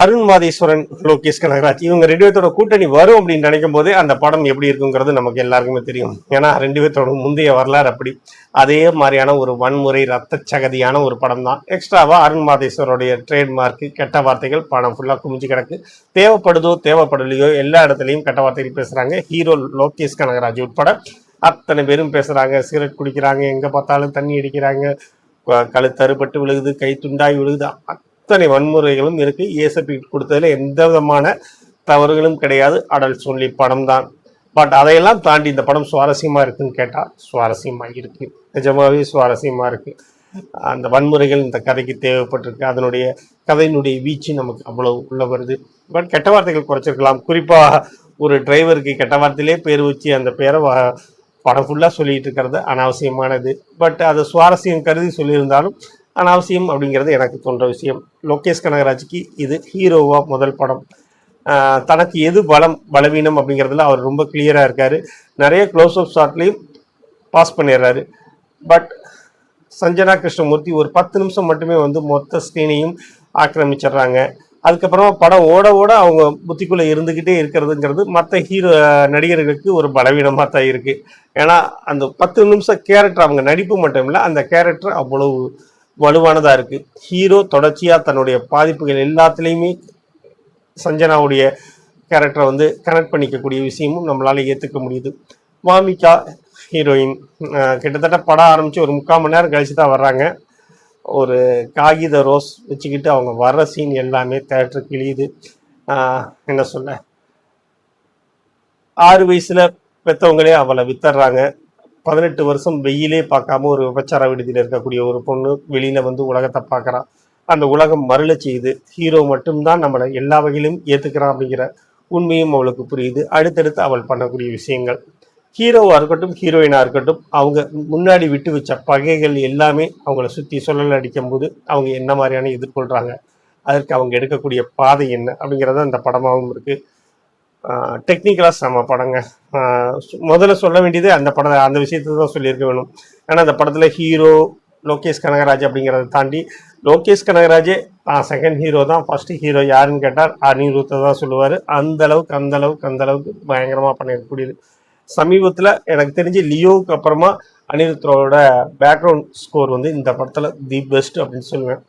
அருண் மாதேஸ்வரன், லோகேஷ் கனகராஜ் இவங்க ரெண்டு பேர்த்தோட கூட்டணி வரும் அப்படின்னு நினைக்கும் போதே அந்த படம் எப்படி இருக்குங்கிறது நமக்கு எல்லாருக்குமே தெரியும். ஏன்னா ரெண்டு பேர்த்தோட முந்தைய வரலாறு அப்படி. அதே மாதிரியான ஒரு வன்முறை ரத்த சகதியான ஒரு படம் தான். எக்ஸ்ட்ராவா அருண் மாதேஸ்வரோடைய ட்ரேட்மார்க்கு கெட்ட வார்த்தைகள் படம் ஃபுல்லா குமிஞ்சு கிடக்கு. தேவைப்படுதோ தேவைப்படலையோ எல்லா இடத்துலையும் கெட்ட வார்த்தைகள் பேசுறாங்க. ஹீரோ லோகேஷ் கனகராஜ் உட்பட அத்தனை பேரும் பேசுறாங்க. சிகரெட் குடிக்கிறாங்க, எங்க பார்த்தாலும் தண்ணி அடிக்கிறாங்க, கழுத்தறுபட்டு விழுகுது, கை துண்டாய் விழுகுது, அத்தனை வன்முறைகளும் இருக்கு. ஏசப்பி கொடுத்ததுல எந்த விதமான தவறுகளும் கிடையாது. அடல் சொல்லி படம் தான். பட் அதையெல்லாம் தாண்டி இந்த படம் சுவாரஸ்யமா இருக்குன்னு கேட்டா சுவாரஸ்யமா இருக்கு, நிஜமாவே சுவாரஸ்யமா இருக்கு. அந்த வன்முறைகள் இந்த கதைக்கு தேவைப்பட்டிருக்கு. அதனுடைய கதையினுடைய வீச்சு நமக்கு அவ்வளவு உள்ள வருது. பட் கெட்ட வார்த்தைகள் குறைச்சிருக்கலாம். குறிப்பா ஒரு டிரைவருக்கு கெட்ட வார்த்தையிலே பேர் வச்சு அந்த பேரை படம் ஃபுல்லாக சொல்லிட்டு இருக்கிறது அனாவசியமானது. பட் அதை சுவாரஸ்யம் கருதி சொல்லியிருந்தாலும் அனாவசியம் அப்படிங்கிறது எனக்கு தோன்ற விஷயம். லோகேஷ் கனகராஜுக்கு இது ஹீரோவா முதல் படம். தனக்கு எது பலம் பலவீனம் அப்படிங்கிறதுல அவர் ரொம்ப கிளியராக இருக்காரு. நிறைய க்ளோஸ் அப் ஷாட்லையும் பாஸ் பண்ணிடுறாரு. பட் சஞ்சனா கிருஷ்ணமூர்த்தி ஒரு 10 நிமிஷம் மட்டுமே மொத்த ஸ்க்ரீனையும் ஆக்கிரமிச்சிடுறாங்க. அதுக்கப்புறமா படம் ஓட ஓட அவங்க புத்திக்குள்ளே இருந்துக்கிட்டே இருக்கிறதுங்கிறது மற்ற நடிகர்களுக்கு ஒரு பலவீனமாக தான் இருக்குது. ஏன்னா அந்த 10 நிமிஷம் கேரக்டர் அவங்க நடிப்பு மட்டும் இல்லை, அந்த கேரக்டர் அவ்வளவு வலுவானதாக இருக்குது. ஹீரோ தொடர்ச்சியாக தன்னுடைய பாதிப்புகள் எல்லாத்துலேயுமே சஞ்சனாவுடைய கேரக்டரை கனெக்ட் பண்ணிக்கக்கூடிய விஷயமும் நம்மளால் ஏற்றுக்க முடியுது. வாமிகா ஹீரோயின் கிட்டத்தட்ட படம் ஆரம்பித்து ஒரு 3/4 மணி நேரம் கழிச்சு தான் வர்றாங்க. ஒரு காகித ரோஸ் வச்சுக்கிட்டு அவங்க வர்ற சீன் எல்லாமே தேட்டர் கிழியுது. என்ன சொல்ல, 6 வயசுல பெற்றவங்களே அவளை வித்துடுறாங்க. 18 வருஷம் வெயிலே பார்க்காம ஒரு விபச்சார விடுதியில் இருக்கக்கூடிய ஒரு பொண்ணு வெளியில உலகத்தை பார்க்குறான். அந்த உலகம் மருள செய்யுது. ஹீரோ மட்டும்தான் நம்மளை எல்லா வகையிலும் ஏற்றுக்கிறான் அப்படிங்கிற உண்மையும் அவளுக்கு புரியுது. அடுத்தடுத்து அவள் பண்ணக்கூடிய விஷயங்கள், ஹீரோவாக இருக்கட்டும் ஹீரோயினாக இருக்கட்டும், அவங்க முன்னாடி விட்டு வச்ச பகைகள் எல்லாமே அவங்கள சுற்றி சொல்லல் அடிக்கும்போது அவங்க என்ன மாதிரியான எதிர்கொள்கிறாங்க, அதற்கு அவங்க எடுக்கக்கூடிய பாதை என்ன அப்படிங்கிறத அந்த படமாகவும் இருக்குது. டெக்னிக்கலாக செம படங்க. முதல்ல சொல்ல வேண்டியது அந்த விஷயத்தை தான் சொல்லியிருக்க வேணும். ஏன்னா அந்த படத்தில் ஹீரோ லோகேஷ் கனகராஜ் அப்படிங்கிறத தாண்டி லோகேஷ் கனகராஜே செகண்ட் ஹீரோ தான். ஃபர்ஸ்ட் ஹீரோ யாருன்னு கேட்டால் அனிருத்தை தான் சொல்லுவார். அந்த அளவுக்கு பயங்கரமாக பண்ணிருக்கக்கூடியது. சமீபத்தில் எனக்கு தெரிஞ்சு லியோவுக்கு அப்புறமா அனிருத்தோட பேக்ரவுண்ட் ஸ்கோர் இந்த படத்தில் தி பெஸ்ட் அப்படின்னு சொல்லுவேன்.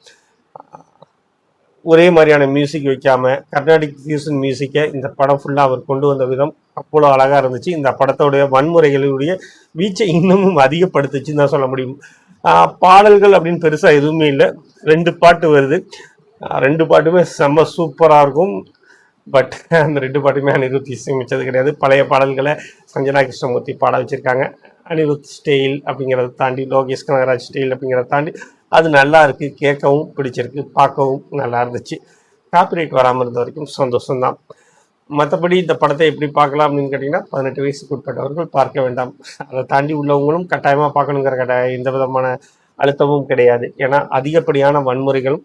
ஒரே மாதிரியான மியூசிக் வைக்காமல் கர்நாடிக் ஃபியூஷன் மியூசிக்கை இந்த படம் ஃபுல்லாக அவர் கொண்டு வந்த விதம் அவ்வளோ அழகாக இருந்துச்சு. இந்த படத்தோடைய வன்முறைகளுடைய வீச்சை இன்னமும் அதிகப்படுத்துச்சுன்னு தான் சொல்ல முடியும். பாடல்கள் அப்படின்னு பெருசாக எதுவுமே இல்லை. 2 பாட்டு வருது. 2 பாட்டுமே செம்ம சூப்பராக இருக்கும். பட் அந்த 2 பாட்டுமே அனிருத் இசையமைச்சது கிடையாது. பழைய பாடல்களை சஞ்சனா கிருஷ்ணமூர்த்தி பாட வச்சுருக்காங்க. அனிருத் ஸ்டைல் அப்படிங்கிறத தாண்டி லோகேஷ் கனகராஜ் ஸ்டைல் அப்படிங்கிறத தாண்டி அது நல்லா இருக்குது, கேட்கவும் பிடிச்சிருக்கு, பார்க்கவும் நல்லா இருந்துச்சு. காப்பிரைட் வராமல் இருந்த வரைக்கும் சந்தோஷம்தான். மற்றபடி இந்த படத்தை எப்படி பார்க்கலாம் அப்படின்னு கேட்டிங்கன்னா 18 வயசுக்கு உட்பட்டவர்கள் பார்க்க வேண்டாம். அதை தாண்டி உள்ளவங்களும் கட்டாயமாக பார்க்கணுங்கிற எந்த விதமான அழுத்தமும் கிடையாது. ஏன்னா அதிகப்படியான வன்முறைகளும்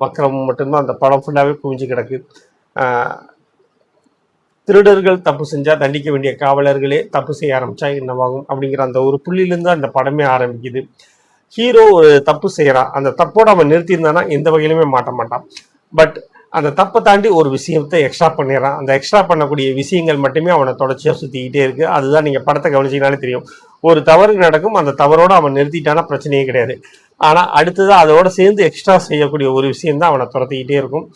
வக்கரமும் மட்டும்தான் அந்த படம் ஃபுல்லாகவே குவிஞ்சு கிடக்கு. திருடர்கள் தப்பு செஞ்சா தண்டிக்க வேண்டிய காவலர்களே தப்பு செய்ய ஆரம்பிச்சா என்னவாகும் அப்படிங்கிற அந்த ஒரு புள்ளியிலிருந்து அந்த படமே ஆரம்பிக்குது. ஹீரோ ஒரு தப்பு செய்யறான், அந்த தப்போட அவன் நிறுத்தியிருந்தானா எந்த வகையிலுமே மாட்ட மாட்டான். பட் அந்த தப்பை தாண்டி ஒரு விஷயத்தை எக்ஸ்ட்ரா பண்ணிடுறான். அந்த எக்ஸ்ட்ரா பண்ணக்கூடிய விஷயங்கள் மட்டுமே அவனை தொடர்ச்சியாக சுற்றிக்கிட்டே இருக்கு. அதுதான் நீங்கள் படத்தை கவனிச்சிங்கனாலே தெரியும். ஒரு தவறு நடக்கும், அந்த தவறோடு அவன் நிறுத்திட்டானா பிரச்சனையே கிடையாது. ஆனால் அடுத்ததான் அதோட சேர்ந்து எக்ஸ்ட்ரா செய்யக்கூடிய ஒரு விஷயம் தான் அவனை துரத்திக்கிட்டே இருக்கும்.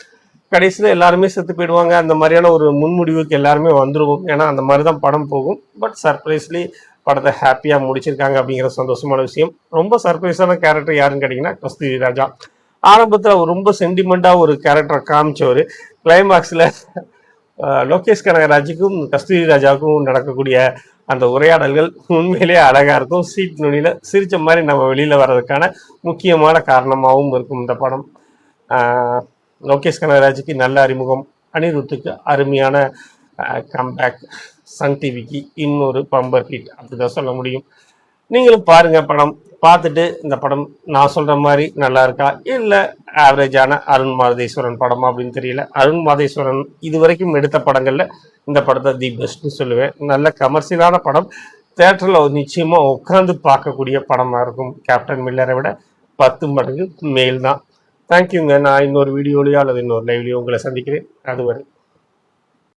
கடைசியில் எல்லாருமே செத்து போயிடுவாங்க. அந்த மாதிரியான ஒரு முன்முடிவுக்கு எல்லாருமே வந்துடுவோம். ஏன்னா அந்த மாதிரி தான் படம் போகும். பட் சர்ப்ரைஸ்லி படத்தை ஹாப்பியாக முடிச்சிருக்காங்க அப்படிங்கிற சந்தோஷமான விஷயம். ரொம்ப சர்ப்ரைஸான கேரக்டர் யாருன்னு கேட்டிங்கன்னா கஸ்தூரி ராஜா. ஆரம்பத்தில் ரொம்ப சென்டிமெண்ட்டாக ஒரு கேரக்டரை காமிச்சவர் கிளைமாக்ஸில் லோகேஷ் கனகராஜுக்கும் கஸ்தூரி ராஜாவுக்கும் நடக்கக்கூடிய அந்த உரையாடல்கள் உண்மையிலே அழகாக இருக்கும். சீட் நுனியில் சிரித்த மாதிரி நம்ம வெளியில் வர்றதுக்கான முக்கியமான காரணமாகவும் இருக்கும் இந்த படம். லோகேஷ் கனகராஜுக்கு நல்ல அறிமுகம், அனிருத்துக்கு அருமையான கம்பேக், சன் டிவிக்கு இன்னொரு பம்பர் ஹிட் அப்படிதான் சொல்ல முடியும். நீங்களும் பாருங்க, படம் பார்த்துட்டு இந்த படம் நான் சொல்ற மாதிரி நல்லா இருக்கா இல்லை ஆவரேஜான அருண் மாதேஸ்வரன் படமா அப்படின்னு தெரியல. அருண் மாதேஸ்வரன் இதுவரைக்கும் எடுத்த படங்கள்ல இந்த படத்தை தி பெஸ்ட்னு சொல்லுவேன். நல்ல கமர்ஷியலான படம், தேட்டரில் நிச்சயமா உட்காந்து பார்க்கக்கூடிய படமா இருக்கும். கேப்டன் மில்லரை விட 10 மடங்கு மேல் தான். தேங்க்யூங்க. நான் இன்னொரு வீடியோலயோ அல்லது இன்னொரு லைவ்லயோ உங்களை சந்திக்கிறேன். அதுவரை